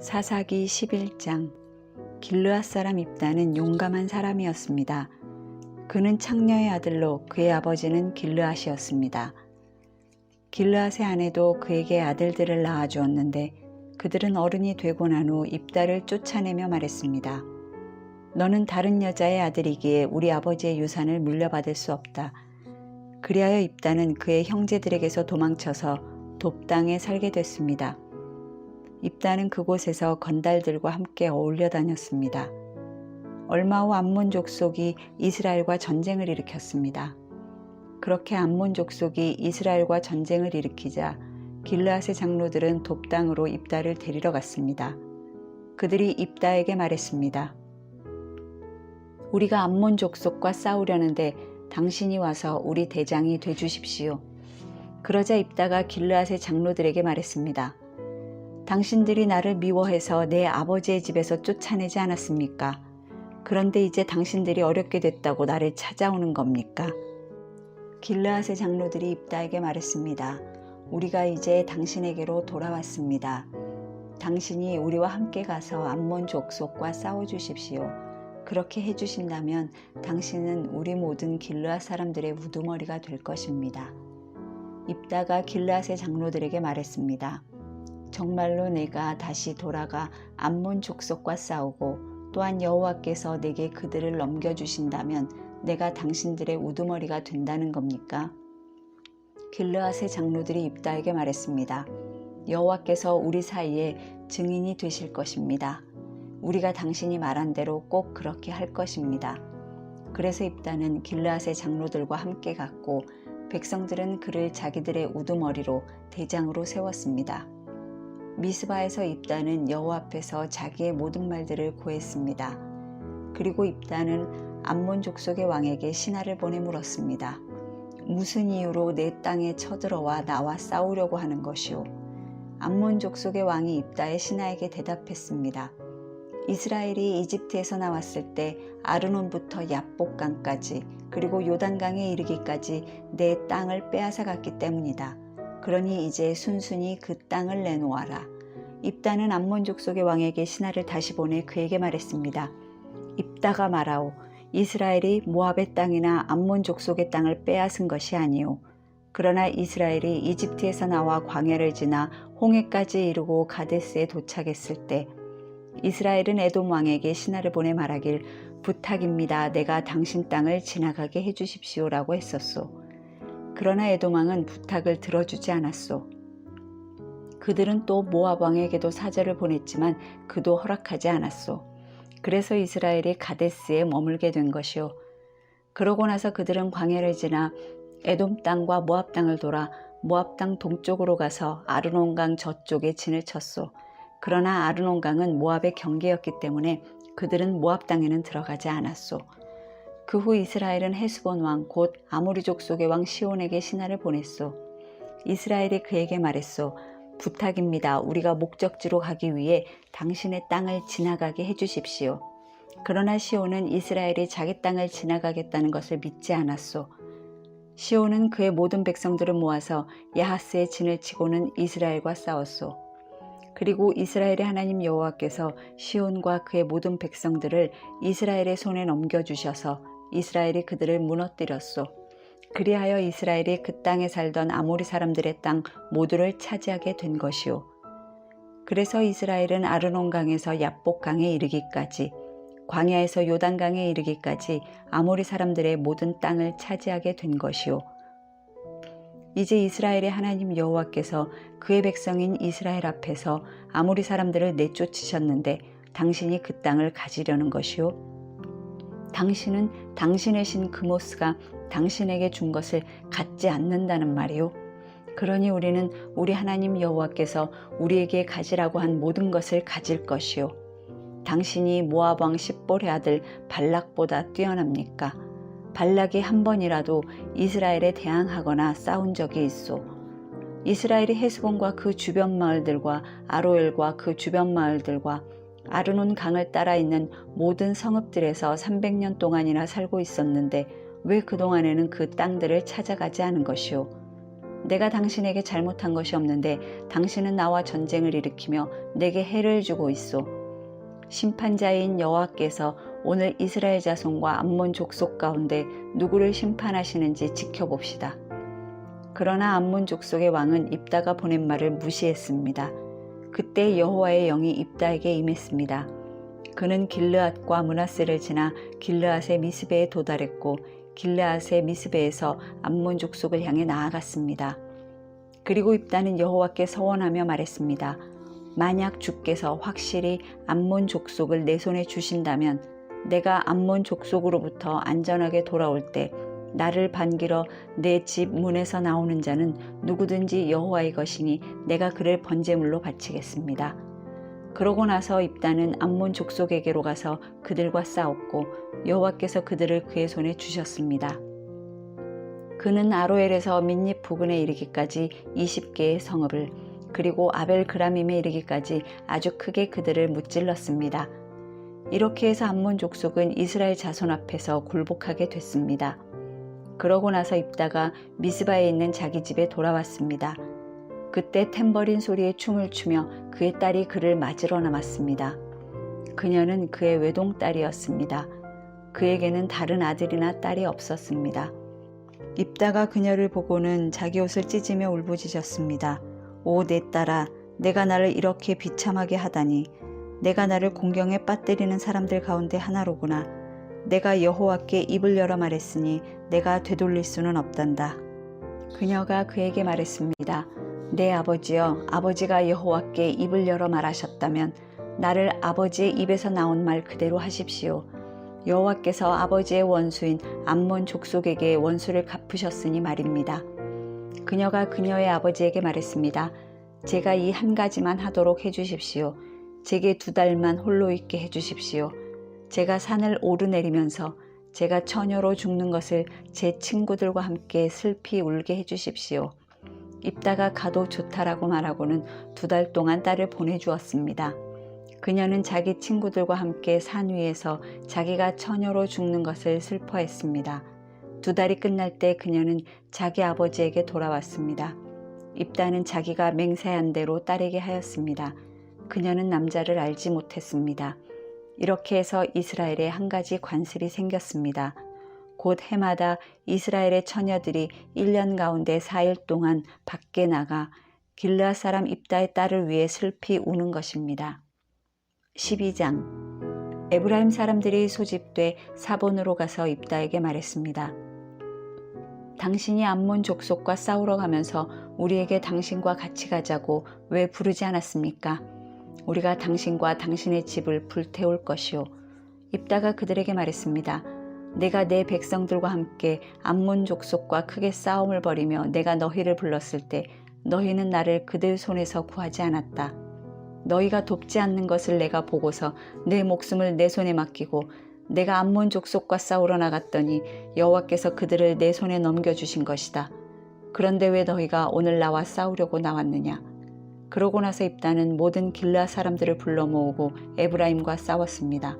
사사기 11장. 길르앗 사람 입다는 용감한 사람이었습니다. 그는 창녀의 아들로 그의 아버지는 길르앗이었습니다. 길르앗의 아내도 그에게 아들들을 낳아주었는데 그들은 어른이 되고 난 후 입다를 쫓아내며 말했습니다. 너는 다른 여자의 아들이기에 우리 아버지의 유산을 물려받을 수 없다. 그리하여 입다는 그의 형제들에게서 도망쳐서 돕 땅에 살게 됐습니다. 입다는 그곳에서 건달들과 함께 어울려 다녔습니다. 얼마 후 암몬 족속이 이스라엘과 전쟁을 일으켰습니다. 그렇게 암몬 족속이 이스라엘과 전쟁을 일으키자 길르앗의 장로들은 돕 땅으로 입다를 데리러 갔습니다. 그들이 입다에게 말했습니다. 우리가 암몬 족속과 싸우려는데 당신이 와서 우리 대장이 돼 주십시오. 그러자 입다가 길르앗의 장로들에게 말했습니다. 당신들이 나를 미워해서 내 아버지의 집에서 쫓아내지 않았습니까? 그런데 이제 당신들이 어렵게 됐다고 나를 찾아오는 겁니까? 길르앗의 장로들이 입다에게 말했습니다. 우리가 이제 당신에게로 돌아왔습니다. 당신이 우리와 함께 가서 암몬 족속과 싸워주십시오. 그렇게 해주신다면 당신은 우리 모든 길르앗 사람들의 우두머리가 될 것입니다. 입다가 길르앗의 장로들에게 말했습니다. 정말로 내가 다시 돌아가 암몬 족속과 싸우고 또한 여호와께서 내게 그들을 넘겨주신다면 내가 당신들의 우두머리가 된다는 겁니까? 길르앗의 장로들이 입다에게 말했습니다. 여호와께서 우리 사이에 증인이 되실 것입니다. 우리가 당신이 말한 대로 꼭 그렇게 할 것입니다. 그래서 입다는 길르앗의 장로들과 함께 갔고 백성들은 그를 자기들의 우두머리로 대장으로 세웠습니다. 미스바에서 입다는 여호와 앞에서 자기의 모든 말들을 고했습니다. 그리고 입다는 암몬 족속의 왕에게 신하를 보내 물었습니다. 무슨 이유로 내 땅에 쳐들어와 나와 싸우려고 하는 것이오? 암몬 족속의 왕이 입다의 신하에게 대답했습니다. 이스라엘이 이집트에서 나왔을 때 아르논부터 얍복강까지 그리고 요단강에 이르기까지 내 땅을 빼앗아 갔기 때문이다. 그러니 이제 순순히 그 땅을 내놓아라. 입다는 암몬 족속의 왕에게 신하를 다시 보내 그에게 말했습니다. 입다가 말하오. 이스라엘이 모압의 땅이나 암몬 족속의 땅을 빼앗은 것이 아니오. 그러나 이스라엘이 이집트에서 나와 광야를 지나 홍해까지 이르고 가데스에 도착했을 때 이스라엘은 에돔 왕에게 신하를 보내 말하길 부탁입니다. 내가 당신 땅을 지나가게 해주십시오라고 했었소. 그러나 에돔 왕은 부탁을 들어주지 않았소. 그들은 또 모압 왕에게도 사절을 보냈지만 그도 허락하지 않았소. 그래서 이스라엘이 가데스에 머물게 된 것이오. 그러고 나서 그들은 광야를 지나 에돔 땅과 모압 땅을 돌아 모압 땅 동쪽으로 가서 아르논강 저쪽에 진을 쳤소. 그러나 아르논강은 모압의 경계였기 때문에 그들은 모압 땅에는 들어가지 않았소. 그 후 이스라엘은 헤스본 왕 곧 아모리 족속의 왕 시온에게 신하를 보냈소. 이스라엘이 그에게 말했소. 부탁입니다. 우리가 목적지로 가기 위해 당신의 땅을 지나가게 해주십시오. 그러나 시온은 이스라엘이 자기 땅을 지나가겠다는 것을 믿지 않았소. 시온은 그의 모든 백성들을 모아서 야하스에 진을 치고는 이스라엘과 싸웠소. 그리고 이스라엘의 하나님 여호와께서 시온과 그의 모든 백성들을 이스라엘의 손에 넘겨주셔서 이스라엘이 그들을 무너뜨렸소. 그리하여 이스라엘이 그 땅에 살던 아모리 사람들의 땅 모두를 차지하게 된 것이오. 그래서 이스라엘은 아르논강에서 얍복강에 이르기까지 광야에서 요단강에 이르기까지 아모리 사람들의 모든 땅을 차지하게 된 것이오. 이제 이스라엘의 하나님 여호와께서 그의 백성인 이스라엘 앞에서 아모리 사람들을 내쫓으셨는데 당신이 그 땅을 가지려는 것이오. 당신은 당신의 신 그모스가 당신에게 준 것을 갖지 않는다는 말이오. 그러니 우리는 우리 하나님 여호와께서 우리에게 가지라고 한 모든 것을 가질 것이오. 당신이 모압 왕 십볼의 아들 발락보다 뛰어납니까? 발락이 한 번이라도 이스라엘에 대항하거나 싸운 적이 있소. 이스라엘이 헤스본과 그 주변 마을들과 아로엘과 그 주변 마을들과 아르논 강을 따라 있는 모든 성읍들에서 300년 동안이나 살고 있었는데 왜 그동안에는 그 땅들을 찾아가지 않은 것이오? 내가 당신에게 잘못한 것이 없는데 당신은 나와 전쟁을 일으키며 내게 해를 주고 있소. 심판자인 여호와께서 오늘 이스라엘 자손과 암몬 족속 가운데 누구를 심판하시는지 지켜봅시다. 그러나 암몬 족속의 왕은 입다가 보낸 말을 무시했습니다. 그때 여호와의 영이 입다에게 임했습니다. 그는 길르앗과 므낫세를 지나 길르앗의 미스베에 도달했고 길르앗의 미스베에서 암몬 족속을 향해 나아갔습니다. 그리고 입다는 여호와께 서원하며 말했습니다. 만약 주께서 확실히 암몬 족속을 내 손에 주신다면 내가 암몬 족속으로부터 안전하게 돌아올 때 나를 반기러 내 집 문에서 나오는 자는 누구든지 여호와의 것이니 내가 그를 번제물로 바치겠습니다. 그러고 나서 입다는 암몬 족속에게로 가서 그들과 싸웠고 여호와께서 그들을 그의 손에 주셨습니다. 그는 아로엘에서 민닙 부근에 이르기까지 20개의 성읍을 그리고 아벨 그라밈에 이르기까지 아주 크게 그들을 무찔렀습니다. 이렇게 해서 암몬 족속은 이스라엘 자손 앞에서 굴복하게 됐습니다. 그러고 나서 입다가 미스바에 있는 자기 집에 돌아왔습니다. 그때 탬버린 소리에 춤을 추며 그의 딸이 그를 맞으러 나왔습니다. 그녀는 그의 외동딸이었습니다. 그에게는 다른 아들이나 딸이 없었습니다. 입다가 그녀를 보고는 자기 옷을 찢으며 울부짖었습니다. 오 내 딸아, 내가 나를 이렇게 비참하게 하다니. 내가 나를 공경에 빠뜨리는 사람들 가운데 하나로구나. 내가 여호와께 입을 열어 말했으니 내가 되돌릴 수는 없단다. 그녀가 그에게 말했습니다. 내 아버지여, 아버지가 여호와께 입을 열어 말하셨다면 나를 아버지의 입에서 나온 말 그대로 하십시오. 여호와께서 아버지의 원수인 암몬 족속에게 원수를 갚으셨으니 말입니다. 그녀가 그녀의 아버지에게 말했습니다. 제가 이 한 가지만 하도록 해주십시오. 제게 2달만 홀로 있게 해주십시오. 제가 산을 오르내리면서 제가 처녀로 죽는 것을 제 친구들과 함께 슬피 울게 해주십시오. 입다가 가도 좋다라고 말하고는 2달 동안 딸을 보내주었습니다. 그녀는 자기 친구들과 함께 산 위에서 자기가 처녀로 죽는 것을 슬퍼했습니다. 2달이 끝날 때 그녀는 자기 아버지에게 돌아왔습니다. 입다는 자기가 맹세한 대로 딸에게 하였습니다. 그녀는 남자를 알지 못했습니다. 이렇게 해서 이스라엘에 한 가지 관습이 생겼습니다. 곧 해마다 이스라엘의 처녀들이 1년 가운데 4일 동안 밖에 나가 길르앗 사람 입다의 딸을 위해 슬피 우는 것입니다. 12장 에브라임 사람들이 소집돼 사본으로 가서 입다에게 말했습니다. 당신이 암몬 족속과 싸우러 가면서 우리에게 당신과 같이 가자고 왜 부르지 않았습니까? 우리가 당신과 당신의 집을 불태울 것이요. 입다가 그들에게 말했습니다. 내가 내 백성들과 함께 암몬 족속과 크게 싸움을 벌이며 내가 너희를 불렀을 때 너희는 나를 그들 손에서 구하지 않았다. 너희가 돕지 않는 것을 내가 보고서 내 목숨을 내 손에 맡기고 내가 암몬 족속과 싸우러 나갔더니 여호와께서 그들을 내 손에 넘겨주신 것이다. 그런데 왜 너희가 오늘 나와 싸우려고 나왔느냐? 그러고 나서 입다는 모든 길르앗 사람들을 불러 모으고 에브라임과 싸웠습니다.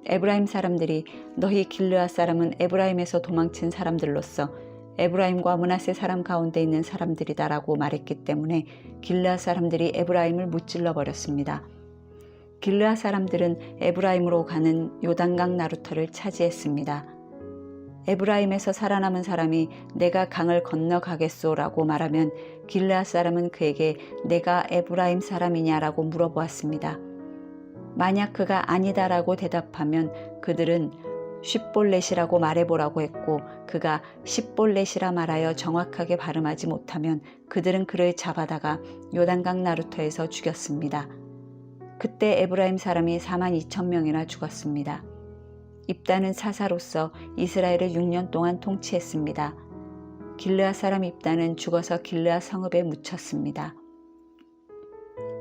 에브라임 사람들이 너희 길르앗 사람은 에브라임에서 도망친 사람들로서 에브라임과 므낫세 사람 가운데 있는 사람들이다라고 말했기 때문에 길르앗 사람들이 에브라임을 무찔러 버렸습니다. 길르앗 사람들은 에브라임으로 가는 요단강 나루터를 차지했습니다. 에브라임에서 살아남은 사람이 내가 강을 건너가겠소라고 말하면 길르앗 사람은 그에게 내가 에브라임 사람이냐라고 물어보았습니다. 만약 그가 아니다라고 대답하면 그들은 쉽볼렛이라고 말해보라고 했고 그가 십볼렛이라 말하여 정확하게 발음하지 못하면 그들은 그를 잡아다가 요단강 나루터에서 죽였습니다. 그때 에브라임 사람이 42,000명이나 죽었습니다. 입다는 사사로서 이스라엘을 6년 동안 통치했습니다. 길르앗 사람 입다는 죽어서 길르앗 성읍에 묻혔습니다.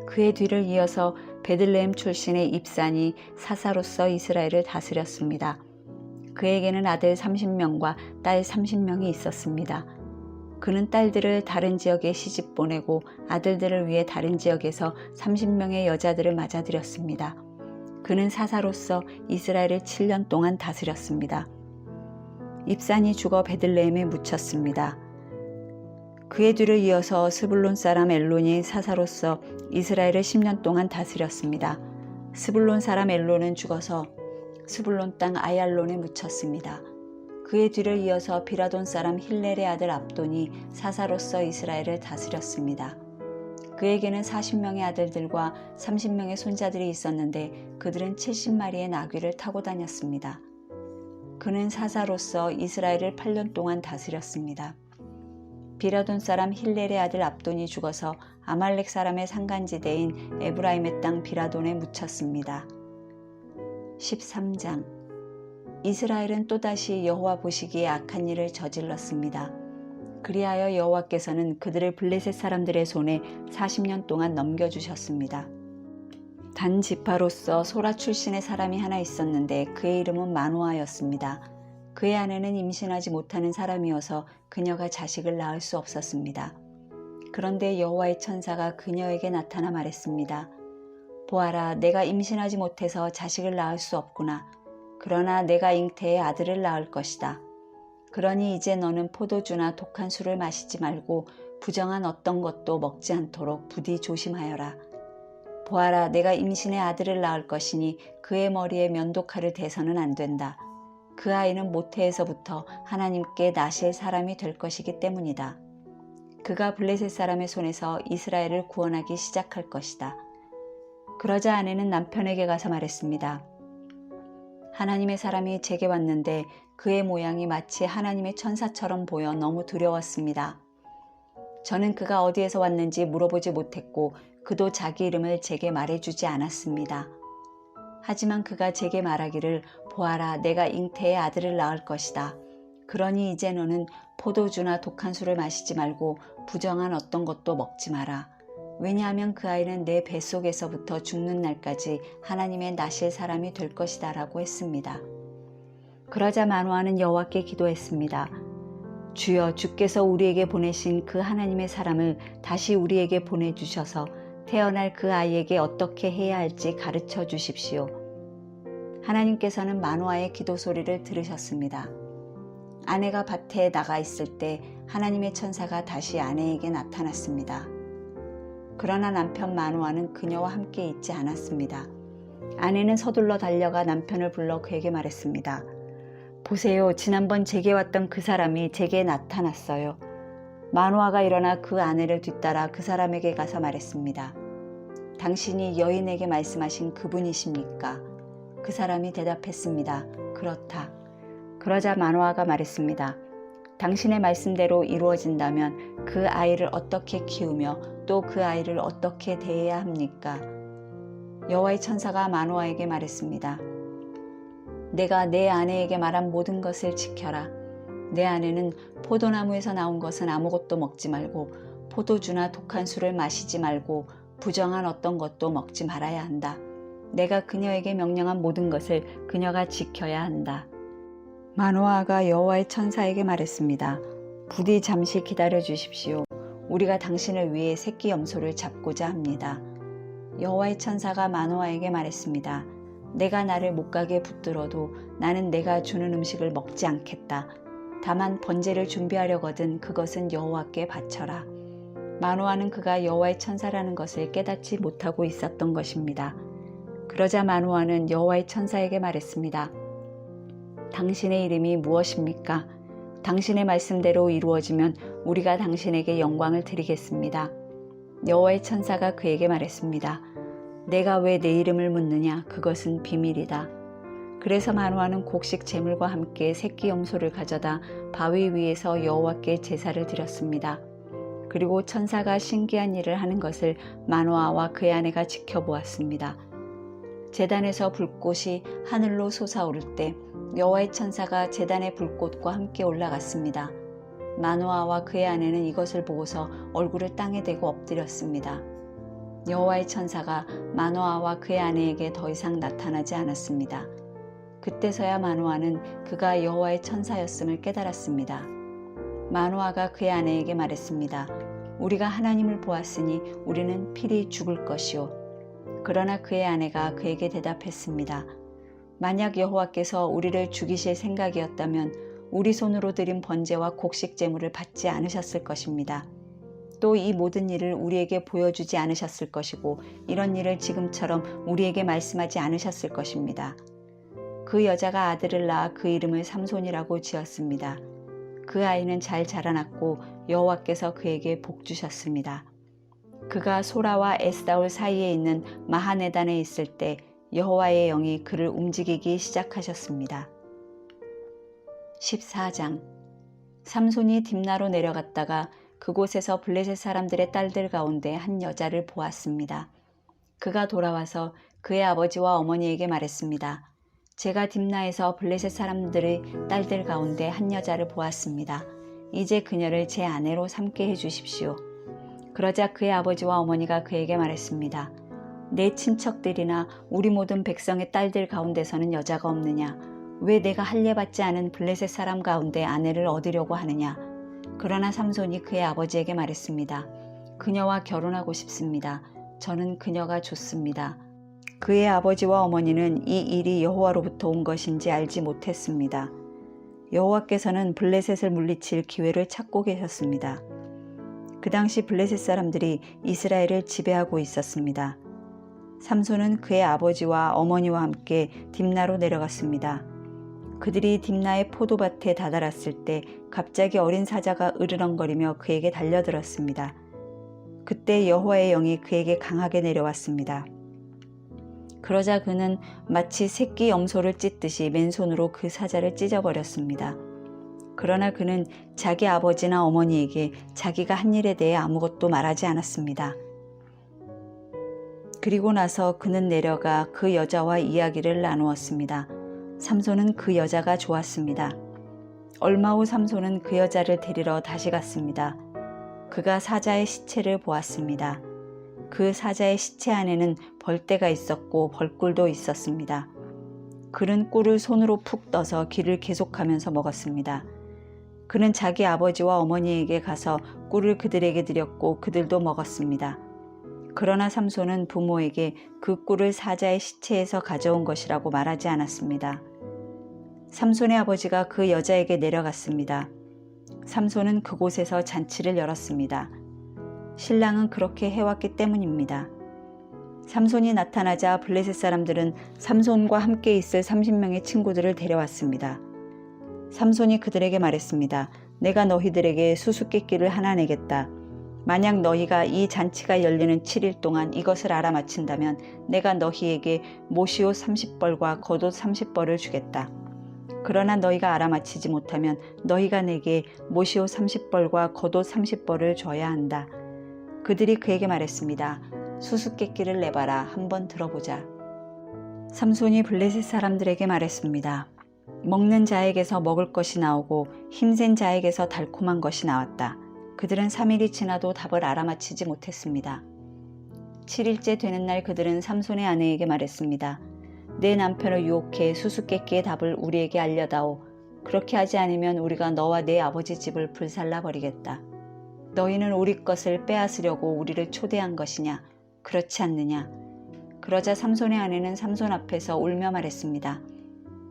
그의 뒤를 이어서 베들레헴 출신의 입산이 사사로서 이스라엘을 다스렸습니다. 그에게는 아들 30명과 딸 30명이 있었습니다. 그는 딸들을 다른 지역에 시집 보내고 아들들을 위해 다른 지역에서 30명의 여자들을 맞아들였습니다. 그는 사사로서 이스라엘을 7년 동안 다스렸습니다. 입산이 죽어 베들레헴에 묻혔습니다. 그의 뒤를 이어서 스불론 사람 엘론이 사사로서 이스라엘을 10년 동안 다스렸습니다. 스불론 사람 엘론은 죽어서 스불론 땅 아얄론에 묻혔습니다. 그의 뒤를 이어서 비라돈 사람 힐렐의 아들 압돈이 사사로서 이스라엘을 다스렸습니다. 그에게는 40명의 아들들과 30명의 손자들이 있었는데 그들은 70마리의 나귀를 타고 다녔습니다. 그는 사사로서 이스라엘을 8년 동안 다스렸습니다. 비라돈 사람 힐렐의 아들 압돈이 죽어서 아말렉 사람의 산간지대인 에브라임의 땅 비라돈에 묻혔습니다. 13장 이스라엘은 또다시 여호와 보시기에 악한 일을 저질렀습니다. 그리하여 여호와께서는 그들을 블레셋 사람들의 손에 40년 동안 넘겨주셨습니다. 단 지파로서 소라 출신의 사람이 하나 있었는데 그의 이름은 마노아였습니다. 그의 아내는 임신하지 못하는 사람이어서 그녀가 자식을 낳을 수 없었습니다. 그런데 여호와의 천사가 그녀에게 나타나 말했습니다. 보아라, 내가 임신하지 못해서 자식을 낳을 수 없구나. 그러나 내가 잉태에 아들을 낳을 것이다. 그러니 이제 너는 포도주나 독한 술을 마시지 말고 부정한 어떤 것도 먹지 않도록 부디 조심하여라. 보아라, 내가 임신에 아들을 낳을 것이니 그의 머리에 면도칼을 대서는 안 된다. 그 아이는 모태에서부터 하나님께 나실 사람이 될 것이기 때문이다. 그가 블레셋 사람의 손에서 이스라엘을 구원하기 시작할 것이다. 그러자 아내는 남편에게 가서 말했습니다. 하나님의 사람이 제게 왔는데 그의 모양이 마치 하나님의 천사처럼 보여 너무 두려웠습니다. 저는 그가 어디에서 왔는지 물어보지 못했고 그도 자기 이름을 제게 말해주지 않았습니다. 하지만 그가 제게 말하기를 보아라, 내가 잉태에 아들을 낳을 것이다. 그러니 이제 너는 포도주나 독한 술을 마시지 말고 부정한 어떤 것도 먹지 마라. 왜냐하면 그 아이는 내 뱃속에서부터 죽는 날까지 하나님의 나실 사람이 될 것이다 라고 했습니다. 그러자 마노아는 여호와께 기도했습니다. 주여, 주께서 우리에게 보내신 그 하나님의 사람을 다시 우리에게 보내주셔서 태어날 그 아이에게 어떻게 해야 할지 가르쳐 주십시오. 하나님께서는 마노아의 기도 소리를 들으셨습니다. 아내가 밭에 나가 있을 때 하나님의 천사가 다시 아내에게 나타났습니다. 그러나 남편 마노아는 그녀와 함께 있지 않았습니다. 아내는 서둘러 달려가 남편을 불러 그에게 말했습니다. 보세요, 지난번 제게 왔던 그 사람이 제게 나타났어요. 마노아가 일어나 그 아내를 뒤따라 그 사람에게 가서 말했습니다. 당신이 여인에게 말씀하신 그분이십니까? 그 사람이 대답했습니다. 그렇다. 그러자 마노아가 말했습니다. 당신의 말씀대로 이루어진다면 그 아이를 어떻게 키우며 또 그 아이를 어떻게 대해야 합니까? 여호와의 천사가 마노아에게 말했습니다. 내가 내 아내에게 말한 모든 것을 지켜라. 내 아내는 포도나무에서 나온 것은 아무것도 먹지 말고 포도주나 독한 술을 마시지 말고 부정한 어떤 것도 먹지 말아야 한다. 내가 그녀에게 명령한 모든 것을 그녀가 지켜야 한다. 마노아가 여호와의 천사에게 말했습니다. 부디 잠시 기다려 주십시오. 우리가 당신을 위해 새끼 염소를 잡고자 합니다. 여호와의 천사가 마노아에게 말했습니다. 내가 나를 못 가게 붙들어도 나는 내가 주는 음식을 먹지 않겠다. 다만 번제를 준비하려거든 그것은 여호와께 바쳐라. 마노아는 그가 여호와의 천사라는 것을 깨닫지 못하고 있었던 것입니다. 그러자 마노아는 여호와의 천사에게 말했습니다. 당신의 이름이 무엇입니까? 당신의 말씀대로 이루어지면 우리가 당신에게 영광을 드리겠습니다. 여호와의 천사가 그에게 말했습니다. 내가 왜 내 이름을 묻느냐? 그것은 비밀이다. 그래서 마노아는 곡식 제물과 함께 새끼 염소를 가져다 바위 위에서 여호와께 제사를 드렸습니다. 그리고 천사가 신기한 일을 하는 것을 마노아와 그의 아내가 지켜보았습니다. 제단에서 불꽃이 하늘로 솟아오를 때 여호와의 천사가 제단의 불꽃과 함께 올라갔습니다. 마노아와 그의 아내는 이것을 보고서 얼굴을 땅에 대고 엎드렸습니다. 여호와의 천사가 마노아와 그의 아내에게 더 이상 나타나지 않았습니다. 그때서야 마노아는 그가 여호와의 천사였음을 깨달았습니다. 마노아가 그의 아내에게 말했습니다. 우리가 하나님을 보았으니 우리는 필히 죽을 것이오. 그러나 그의 아내가 그에게 대답했습니다. 만약 여호와께서 우리를 죽이실 생각이었다면 우리 손으로 드린 번제와 곡식 제물을 받지 않으셨을 것입니다. 또 이 모든 일을 우리에게 보여주지 않으셨을 것이고 이런 일을 지금처럼 우리에게 말씀하지 않으셨을 것입니다. 그 여자가 아들을 낳아 그 이름을 삼손이라고 지었습니다. 그 아이는 잘 자라났고 여호와께서 그에게 복 주셨습니다. 그가 소라와 에스다올 사이에 있는 마하네단에 있을 때 여호와의 영이 그를 움직이기 시작하셨습니다. 14장. 삼손이 딥나로 내려갔다가 그곳에서 블레셋 사람들의 딸들 가운데 한 여자를 보았습니다. 그가 돌아와서 그의 아버지와 어머니에게 말했습니다. 제가 딥나에서 블레셋 사람들의 딸들 가운데 한 여자를 보았습니다. 이제 그녀를 제 아내로 삼게 해주십시오. 그러자 그의 아버지와 어머니가 그에게 말했습니다. 내 친척들이나 우리 모든 백성의 딸들 가운데서는 여자가 없느냐? 왜 내가 할례받지 않은 블레셋 사람 가운데 아내를 얻으려고 하느냐? 그러나 삼손이 그의 아버지에게 말했습니다. 그녀와 결혼하고 싶습니다. 저는 그녀가 좋습니다. 그의 아버지와 어머니는 이 일이 여호와로부터 온 것인지 알지 못했습니다. 여호와께서는 블레셋을 물리칠 기회를 찾고 계셨습니다. 그 당시 블레셋 사람들이 이스라엘을 지배하고 있었습니다. 삼손은 그의 아버지와 어머니와 함께 딥나로 내려갔습니다. 그들이 딥나의 포도밭에 다다랐을 때 갑자기 어린 사자가 으르렁거리며 그에게 달려들었습니다. 그때 여호와의 영이 그에게 강하게 내려왔습니다. 그러자 그는 마치 새끼 염소를 찢듯이 맨손으로 그 사자를 찢어버렸습니다. 그러나 그는 자기 아버지나 어머니에게 자기가 한 일에 대해 아무것도 말하지 않았습니다. 그리고 나서 그는 내려가 그 여자와 이야기를 나누었습니다. 삼손은 그 여자가 좋았습니다. 얼마 후 삼손은 그 여자를 데리러 다시 갔습니다. 그가 사자의 시체를 보았습니다. 그 사자의 시체 안에는 벌떼가 있었고 벌꿀도 있었습니다. 그는 꿀을 손으로 푹 떠서 기를 계속하면서 먹었습니다. 그는 자기 아버지와 어머니에게 가서 꿀을 그들에게 드렸고 그들도 먹었습니다. 그러나 삼손은 부모에게 그 꿀을 사자의 시체에서 가져온 것이라고 말하지 않았습니다. 삼손의 아버지가 그 여자에게 내려갔습니다. 삼손은 그곳에서 잔치를 열었습니다. 신랑은 그렇게 해왔기 때문입니다. 삼손이 나타나자 블레셋 사람들은 삼손과 함께 있을 30명의 친구들을 데려왔습니다. 삼손이 그들에게 말했습니다. 내가 너희들에게 수수께끼를 하나 내겠다. 만약 너희가 이 잔치가 열리는 7일 동안 이것을 알아맞힌다면 내가 너희에게 모시옷 30벌과 겉옷 30벌을 주겠다. 그러나 너희가 알아맞히지 못하면 너희가 내게 모시옷 30벌과 겉옷 30벌을 줘야 한다. 그들이 그에게 말했습니다. 수수께끼를 내봐라. 한번 들어보자. 삼손이 블레셋 사람들에게 말했습니다. 먹는 자에게서 먹을 것이 나오고 힘센 자에게서 달콤한 것이 나왔다. 그들은 3일이 지나도 답을 알아맞히지 못했습니다. 7일째 되는 날 그들은 삼손의 아내에게 말했습니다. 내 남편을 유혹해 수수께끼의 답을 우리에게 알려다오. 그렇게 하지 않으면 우리가 너와 내 아버지 집을 불살라 버리겠다. 너희는 우리 것을 빼앗으려고 우리를 초대한 것이냐? 그렇지 않느냐? 그러자 삼손의 아내는 삼손 앞에서 울며 말했습니다.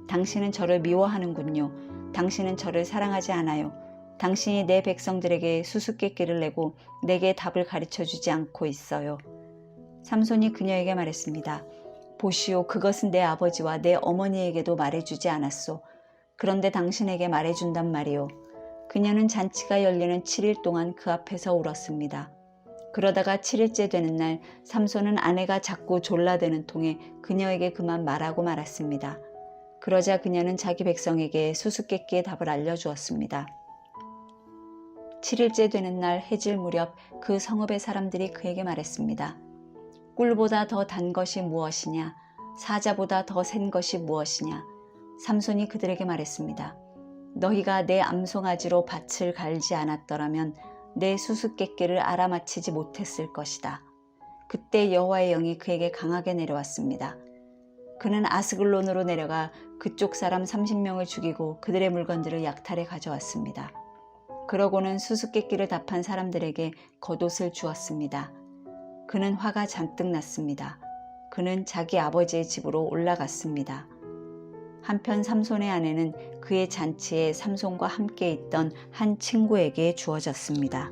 당신은 저를 미워하는군요. 당신은 저를 사랑하지 않아요. 당신이 내 백성들에게 수수께끼를 내고 내게 답을 가르쳐주지 않고 있어요. 삼손이 그녀에게 말했습니다. 보시오, 그것은 내 아버지와 내 어머니에게도 말해주지 않았소. 그런데 당신에게 말해준단 말이오. 그녀는 잔치가 열리는 7일 동안 그 앞에서 울었습니다. 그러다가 7일째 되는 날 삼손은 아내가 자꾸 졸라대는 통에 그녀에게 그만 말하고 말았습니다. 그러자 그녀는 자기 백성에게 수수께끼의 답을 알려주었습니다. 7일째 되는 날 해질 무렵 그 성읍의 사람들이 그에게 말했습니다. 꿀보다 더 단 것이 무엇이냐? 사자보다 더 센 것이 무엇이냐? 삼손이 그들에게 말했습니다. 너희가 내 암송아지로 밭을 갈지 않았더라면 내 수수께끼를 알아맞히지 못했을 것이다. 그때 여호와의 영이 그에게 강하게 내려왔습니다. 그는 아스글론으로 내려가 그쪽 사람 30명을 죽이고 그들의 물건들을 약탈해 가져왔습니다. 그러고는 수수께끼를 답한 사람들에게 겉옷을 주었습니다. 그는 화가 잔뜩 났습니다. 그는 자기 아버지의 집으로 올라갔습니다. 한편 삼손의 아내는 그의 잔치에 삼손과 함께 있던 한 친구에게 주어졌습니다.